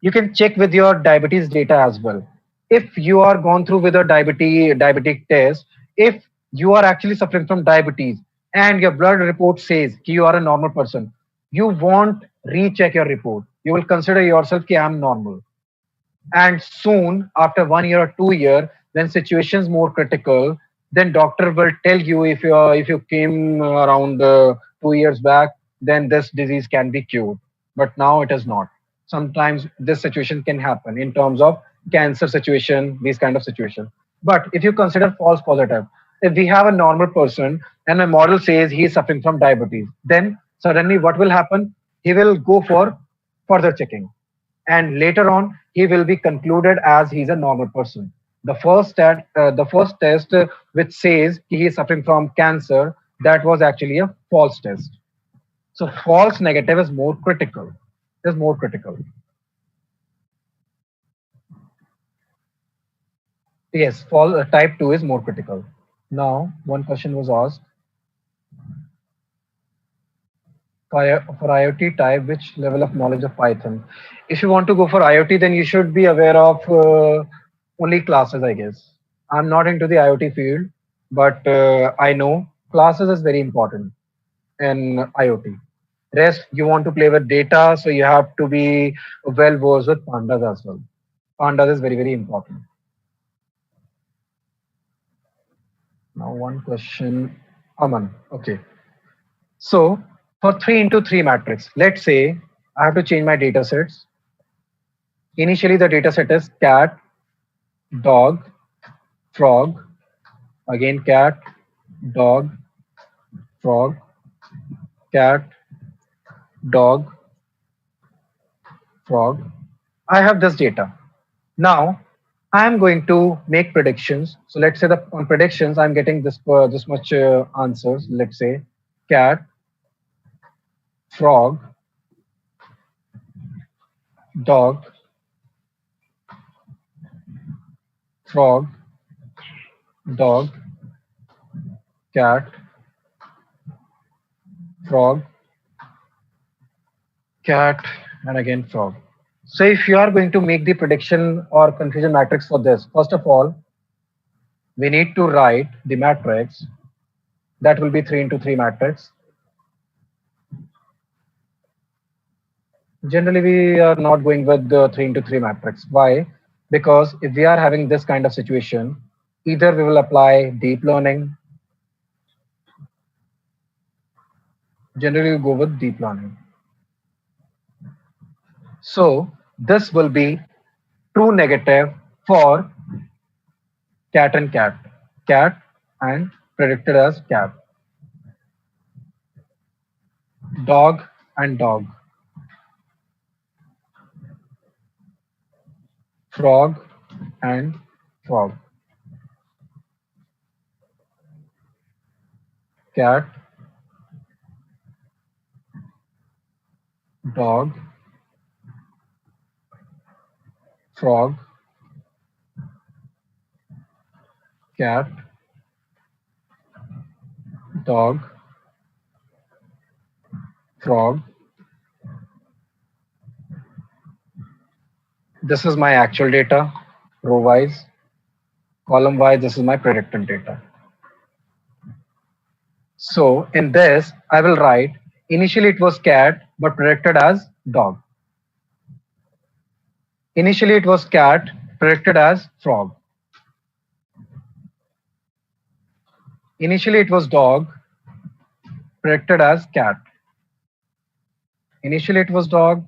You can check with your diabetes data as well. If you are gone through with a diabetic test, if you are actually suffering from diabetes and your blood report says you are a normal person, you won't recheck your report. You will consider yourself ki I'm normal. And soon after 1 year or 2 year, when situations more critical, then doctor will tell you if you came around 2 years back, then this disease can be cured, but now it is not. Sometimes this situation can happen in terms of cancer situation, these kind of situation. But if you consider false positive, if we have a normal person and my model says he is suffering from diabetes, then suddenly what will happen, he will go for further checking, and later on he will be concluded as he's a normal person. The first test which says he is suffering from cancer, that was actually a false test. So false negative is more critical. Is more critical. Yes, false type 2 is more critical. Now, one question was asked for IoT type, which level of knowledge of Python? If you want to go for IoT, then you should be aware of only classes, I guess. I'm not into the IoT field, but I know classes is very important in IoT. Rest, you want to play with data, so you have to be well versed with pandas as well. Pandas is very, very important. Now, one question, Aman. Okay. So for 3 into 3 matrix, let's say I have to change my data sets. Initially, the data set is cat, dog, frog, again cat, dog, frog, cat, dog, frog. I have this data. Now I am going to make predictions. So let's say the on predictions I'm getting this much answers. Let's say cat, frog, dog, frog, dog, cat, frog, cat, and again frog. So if you are going to make the prediction or confusion matrix for this, first of all, we need to write the matrix. That will be 3 into 3 matrix. Generally, we are not going with the 3 into 3 matrix. Why? Because if we are having this kind of situation, either we will apply deep learning. Generally, we go with deep learning. So this will be true negative for cat and cat, cat and predicted as cat, dog and dog, frog and frog, cat, dog, frog, cat, dog, frog. This is my actual data, row wise. Column wise, this is my predicted data. So in this, I will write initially it was cat, but predicted as dog. Initially it was cat, predicted as frog. Initially it was dog, predicted as cat. Initially it was dog,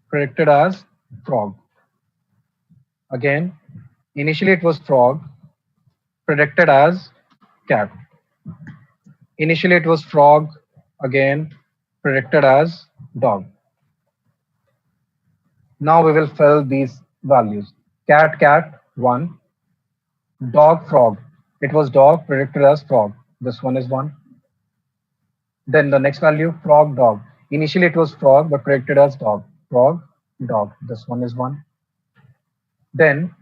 predicted as frog. Again, initially it was frog, predicted as cat. Initially it was frog, again predicted as dog. Now we will fill these values. Cat, cat, 1. Dog, frog. It was dog, predicted as frog. This one is 1. Then the next value, frog, dog. Initially it was frog, but predicted as dog. Frog, dog. This one is 1. Then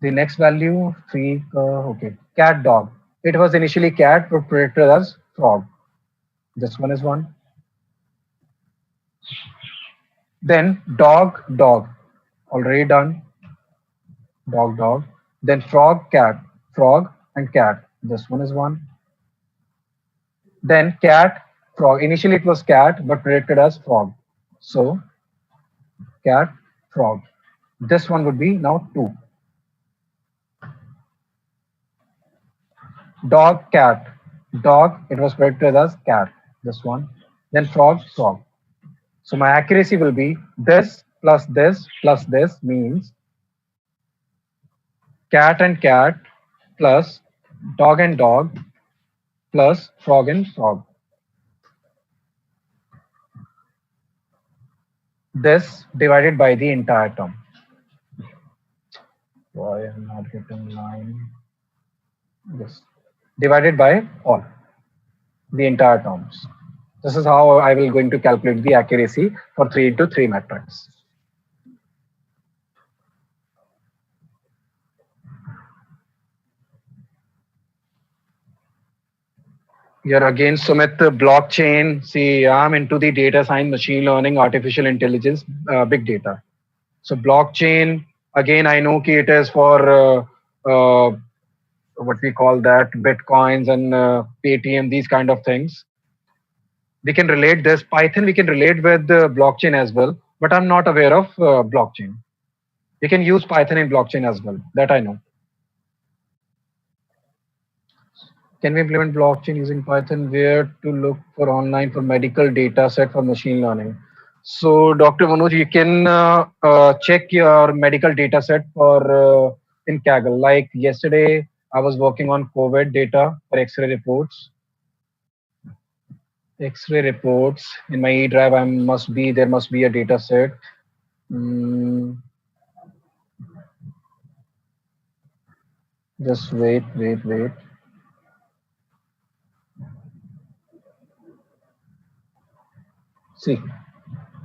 the next value, three, okay, cat, dog. It was initially cat, but predicted as frog. This one is 1. Then dog, dog. Already done. Dog, dog. Then frog, cat. Frog and cat. This one is 1. Then cat, frog. Initially it was cat, but predicted as frog. So cat, frog. This one would be now 2. Dog, cat. Dog, it was predicted as cat. This one. Then frog, frog. So my accuracy will be this plus this means cat and cat plus dog and dog plus frog and frog. This divided by the entire term. Why I'm not getting 9? This divided by all the entire terms. This is how I will going to calculate the accuracy for 3 into 3 matrix. Here again, Sumit, blockchain. See, I'm into the data science, machine learning, artificial intelligence, big data. So blockchain, again, I know it is for what we call that, Bitcoins and Paytm, these kind of things. We can relate this. Python, we can relate with blockchain as well, but I'm not aware of blockchain. You can use Python in blockchain as well. That I know. Can we implement blockchain using Python? Where to look for online for medical data set for machine learning? So, Dr. Manoj, you can check your medical data set for in Kaggle. Like yesterday, I was working on COVID data for X-ray reports. X-ray reports in my E drive. There must be a data set. Just wait. See,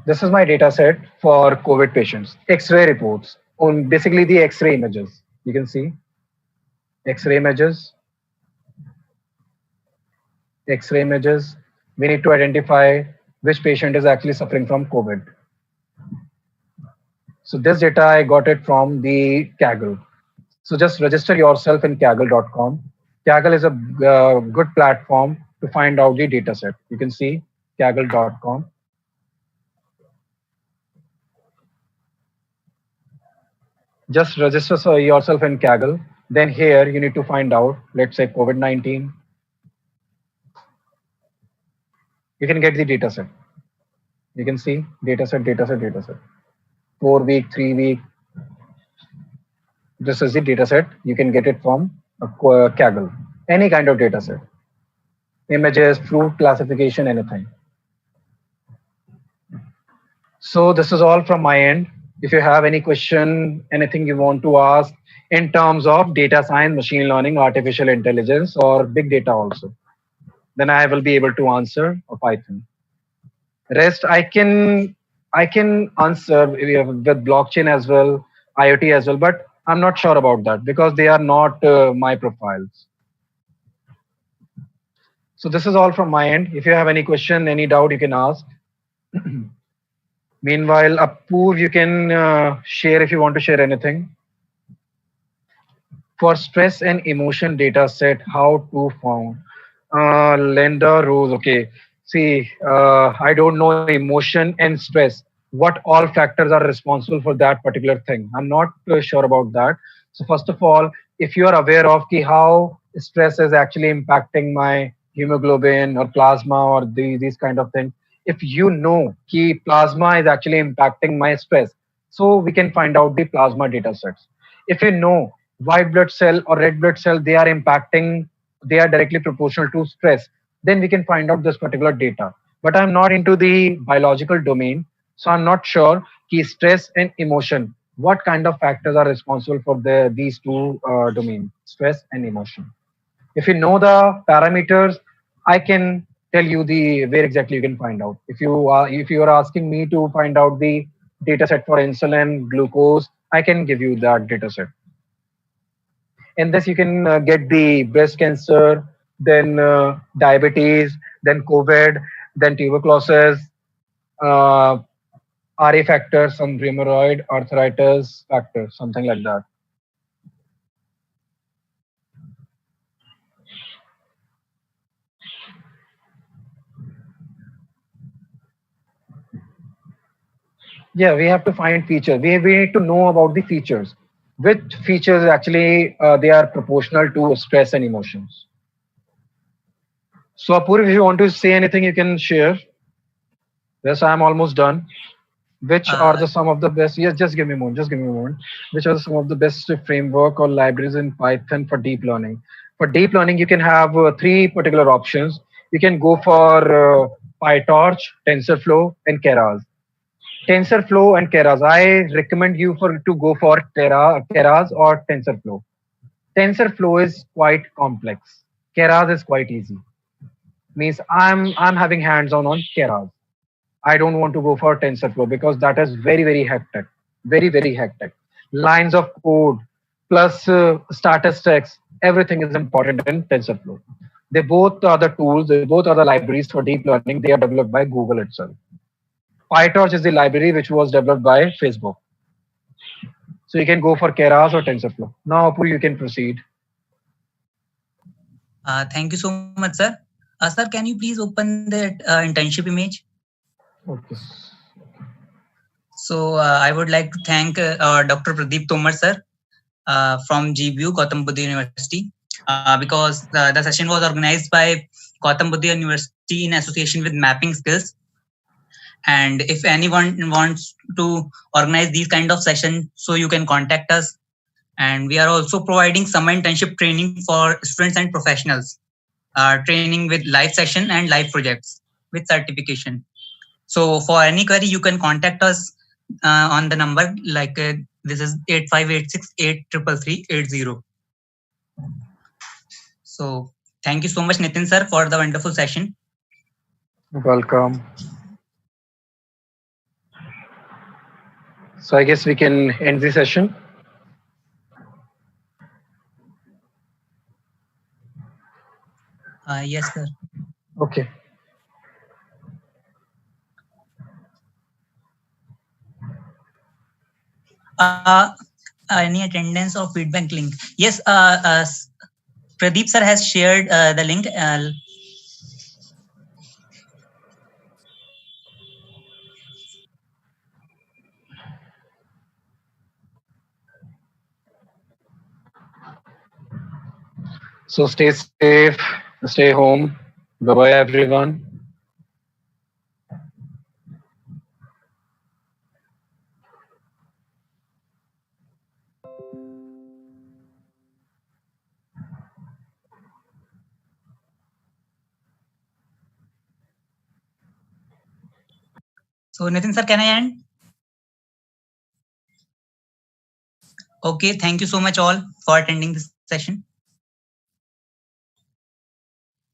this is my data set for COVID patients. X-ray reports on basically the X-ray images. You can see X-ray images. X-ray images. We need to identify which patient is actually suffering from COVID. So this data I got it from the Kaggle. So just register yourself in Kaggle.com. Kaggle is a good platform to find out the data set. You can see Kaggle.com. Just register yourself in Kaggle. Then here you need to find out, let's say COVID-19. You can get the data set. You can see data set. 4 week, 3 week. This is the data set. You can get it from Kaggle. Any kind of data set. Images, fruit classification, anything. So this is all from my end. If you have any question, anything you want to ask in terms of data science, machine learning, artificial intelligence, or big data also, then I will be able to answer or Python. Rest I can answer with blockchain as well, IoT as well, but I'm not sure about that because they are not my profiles. So this is all from my end. If you have any question, any doubt, you can ask. Meanwhile, Apurv, you can share if you want to share anything. For stress and emotion data set, how to found? Lender rules. Okay. See, I don't know emotion and stress. What all factors are responsible for that particular thing? I'm not sure about that. So first of all, if you are aware of how stress is actually impacting my hemoglobin or plasma or these kind of things. If you know कि plasma is actually impacting my stress, so we can find out the plasma data sets. If you know white blood cell or red blood cell, they are impacting, they are directly proportional to stress, then we can find out this particular data. But I'm not into the biological domain, so I'm not sure कि stress and emotion, what kind of factors are responsible for these two domains, stress and emotion. If you know the parameters, I can tell you the where exactly you can find out. If you are asking me to find out the data set for insulin, glucose, I can give you that data set. In this, you can get the breast cancer, then diabetes, then COVID, then tuberculosis, uh, RA factor, some rheumatoid arthritis factor, something like that. Yeah, we have to find features. We need to know about the features. Which features actually they are proportional to stress and emotions. So Apur, if you want to say anything, you can share. Yes, I'm almost done. Which are Uh, the some of the best? Yes, just give me a moment. Just give me a moment. Which are some of the best framework or libraries in Python for deep learning? For deep learning, you can have three particular options. You can go for PyTorch, TensorFlow, and Keras. TensorFlow and Keras. I recommend you for to go for Keras or TensorFlow. TensorFlow is quite complex. Keras is quite easy. Means I'm having hands on Keras. I don't want to go for TensorFlow because that is very hectic, very hectic. Lines of code plus statistics, everything is important in TensorFlow. They both are the tools, they both are the libraries for deep learning. They are developed by Google itself. PyTorch is the library which was developed by Facebook. So you can go for Keras or TensorFlow. Now, Apu, you can proceed. Thank you so much, sir. Sir, can you please open that internship image? Okay. So I would like to thank Dr. Pradeep Tomar, sir, from GBU, Gautam Buddha University, because the session was organized by Gautam Buddha University in association with Mapping Skills. And if anyone wants to organize these kind of sessions, so you can contact us. And we are also providing summer internship training for students and professionals, training with live session and live projects with certification. So for any query, you can contact us on the number like this is 8586833380. So thank you so much, Nitin sir, for the wonderful session. Welcome. So I guess we can end the session. Yes, sir. Okay. Uh, any attendance or feedback link? Yes, Pradeep sir has shared the link. So stay safe, stay home. Bye bye, everyone. So Nitin sir, can I end? Okay, thank you so much all for attending this session.